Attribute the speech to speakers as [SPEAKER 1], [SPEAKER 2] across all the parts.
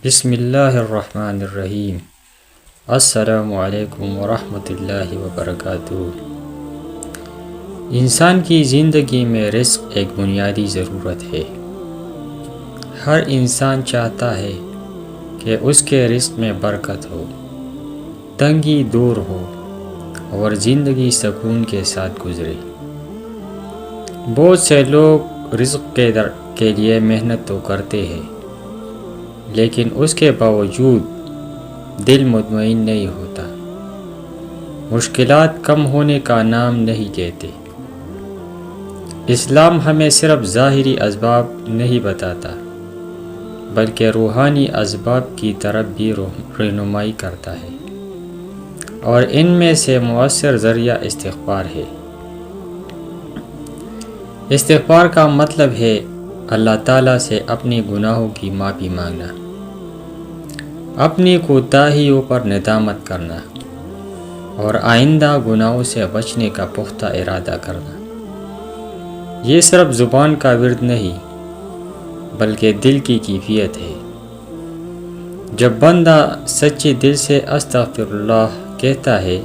[SPEAKER 1] بسم اللہ الرحمن الرحیم۔ السلام علیکم ورحمۃ اللہ وبرکاتہ۔ انسان کی زندگی میں رزق ایک بنیادی ضرورت ہے۔ ہر انسان چاہتا ہے کہ اس کے رزق میں برکت ہو، تنگی دور ہو اور زندگی سکون کے ساتھ گزرے۔ بہت سے لوگ رزق کے لیے محنت تو کرتے ہیں، لیکن اس کے باوجود دل مطمئن نہیں ہوتا۔ مشکلات کم ہونے کا نام نہیں لیتے۔ اسلام ہمیں صرف ظاہری اسباب نہیں بتاتا، بلکہ روحانی اسباب کی طرف بھی رہنمائی کرتا ہے، اور ان میں سے مؤثر ذریعہ استغفار ہے۔ استغفار کا مطلب ہے اللہ تعالیٰ سے اپنے گناہوں کی معافی مانگنا، اپنی کوتاہیوں پر ندامت کرنا اور آئندہ گناہوں سے بچنے کا پختہ ارادہ کرنا۔ یہ صرف زبان کا ورد نہیں، بلکہ دل کی کیفیت ہے۔ جب بندہ سچے دل سے استغفر اللہ کہتا ہے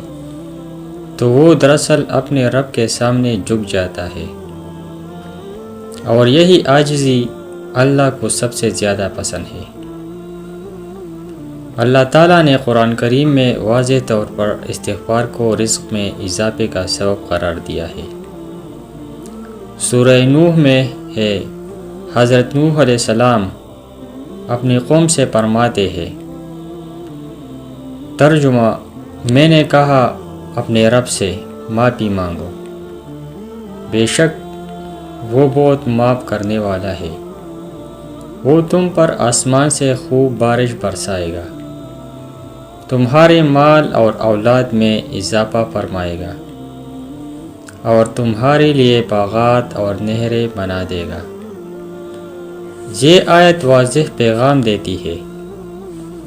[SPEAKER 1] تو وہ دراصل اپنے رب کے سامنے جھک جاتا ہے، اور یہی عاجزی اللہ کو سب سے زیادہ پسند ہے۔ اللہ تعالیٰ نے قرآن کریم میں واضح طور پر استغفار کو رزق میں اضافے کا سبب قرار دیا ہے۔ سورہ نوح میں ہے، حضرت نوح علیہ السلام اپنی قوم سے فرماتے ہیں، ترجمہ: میں نے کہا اپنے رب سے معافی مانگو، بے شک وہ بہت معاف کرنے والا ہے۔ وہ تم پر آسمان سے خوب بارش برسائے گا، تمہارے مال اور اولاد میں اضافہ فرمائے گا، اور تمہارے لیے باغات اور نہریں بنا دے گا۔ یہ آیت واضح پیغام دیتی ہے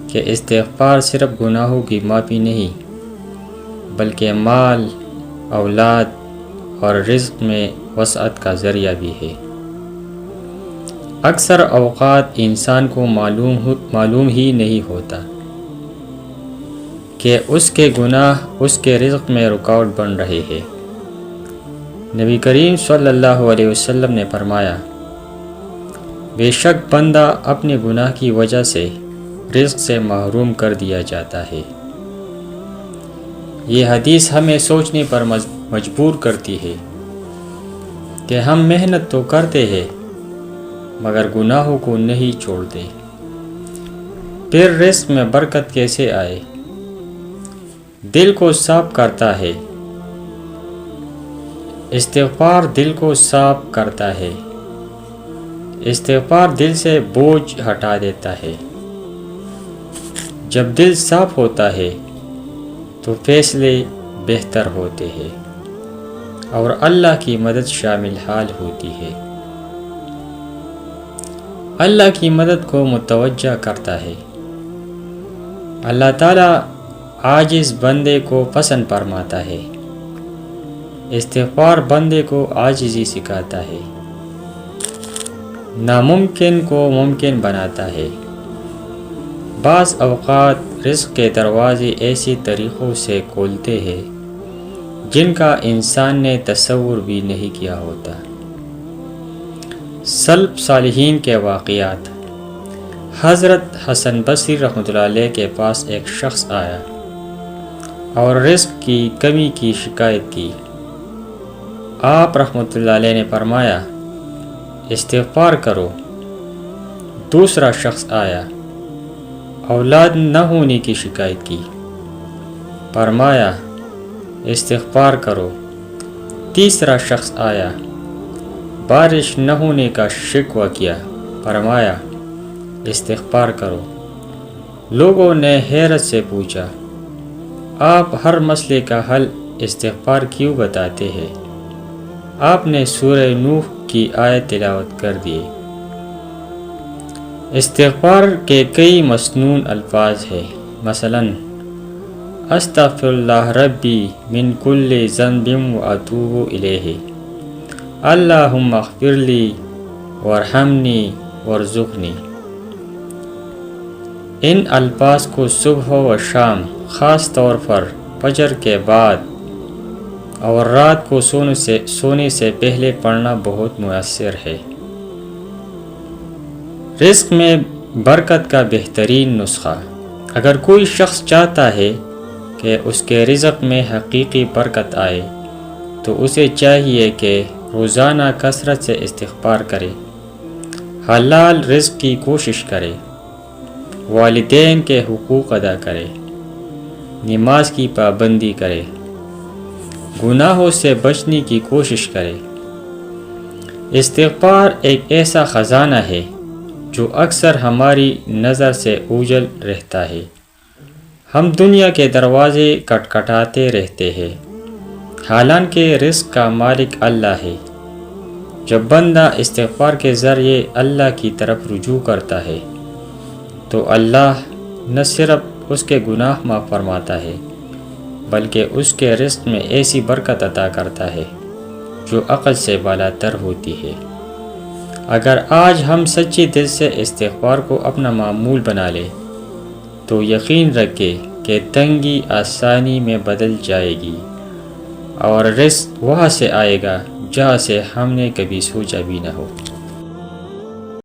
[SPEAKER 1] کہ استغفار صرف گناہوں کی معافی نہیں، بلکہ مال، اولاد اور رزق میں وسعت کا ذریعہ بھی ہے۔ اکثر اوقات انسان کو معلوم ہی نہیں ہوتا کہ اس کے گناہ اس کے رزق میں رکاوٹ بن رہے ہیں۔ نبی کریم صلی اللہ علیہ وسلم نے فرمایا، بے شک بندہ اپنے گناہ کی وجہ سے رزق سے محروم کر دیا جاتا ہے۔ یہ حدیث ہمیں سوچنے پر مجبور کرتی ہے کہ ہم محنت تو کرتے ہیں مگر گناہوں کو نہیں چھوڑتے۔ پھر رزق میں برکت کیسے آئے؟ دل کو صاف کرتا ہے۔ استغفار دل کو صاف کرتا ہے۔ استغفار دل سے بوجھ ہٹا دیتا ہے۔ جب دل صاف ہوتا ہے تو فیصلے بہتر ہوتے ہیں اور اللہ کی مدد شامل حال ہوتی ہے۔ اللہ کی مدد کو متوجہ کرتا ہے۔ اللہ تعالیٰ عاجز بندے کو پسند فرماتا ہے۔ استغفار بندے کو عاجزی سکھاتا ہے، ناممکن کو ممکن بناتا ہے۔ بعض اوقات رزق کے دروازے ایسے طریقوں سے کھولتے ہیں جن کا انسان نے تصور بھی نہیں کیا ہوتا۔ سلف صالحین کے واقعات۔ حضرت حسن بصری رحمۃ اللہ علیہ کے پاس ایک شخص آیا اور رزق کی کمی کی شکایت کی۔ آپ رحمۃ اللہ علیہ نے فرمایا، استغفار کرو۔ دوسرا شخص آیا، اولاد نہ ہونے کی شکایت کی، فرمایا استغفار کرو۔ تیسرا شخص آیا، بارش نہ ہونے کا شکوہ کیا، فرمایا استغفار کرو۔ لوگوں نے حیرت سے پوچھا، آپ ہر مسئلے کا حل استغفار کیوں بتاتے ہیں؟ آپ نے سورہ نوح کی آیت تلاوت کر دی۔ استغفار کے کئی مسنون الفاظ ہیں، مثلاً استغفر اللہ ربی من کل ذنب واتوب الیہ، اللہم اغفر لی وارحمنی وارزقنی۔ ان الفاظ کو صبح و شام، خاص طور پر فجر کے بعد اور رات کو سونے سے پہلے پڑھنا بہت مؤثر ہے۔ رزق میں برکت کا بہترین نسخہ۔ اگر کوئی شخص چاہتا ہے کہ اس کے رزق میں حقیقی برکت آئے تو اسے چاہیے کہ روزانہ کثرت سے استغفار کرے، حلال رزق کی کوشش کرے، والدین کے حقوق ادا کرے، نماز کی پابندی کرے، گناہوں سے بچنے کی کوشش کرے۔ استغفار ایک ایسا خزانہ ہے جو اکثر ہماری نظر سے اوجھل رہتا ہے۔ ہم دنیا کے دروازے کھٹکھٹاتے رہتے ہیں، حالانکہ رزق کا مالک اللہ ہے۔ جب بندہ استغفار کے ذریعے اللہ کی طرف رجوع کرتا ہے تو اللہ نہ صرف اس کے گناہ معاف فرماتا ہے بلکہ اس کے رزق میں ایسی برکت عطا کرتا ہے جو عقل سے بالاتر ہوتی ہے۔ اگر آج ہم سچے دل سے استغفار کو اپنا معمول بنا لیں تو یقین رکھیں کہ تنگی آسانی میں بدل جائے گی اور رزق وہاں سے آئے گا جہاں سے ہم نے کبھی سوچا بھی نہ ہو۔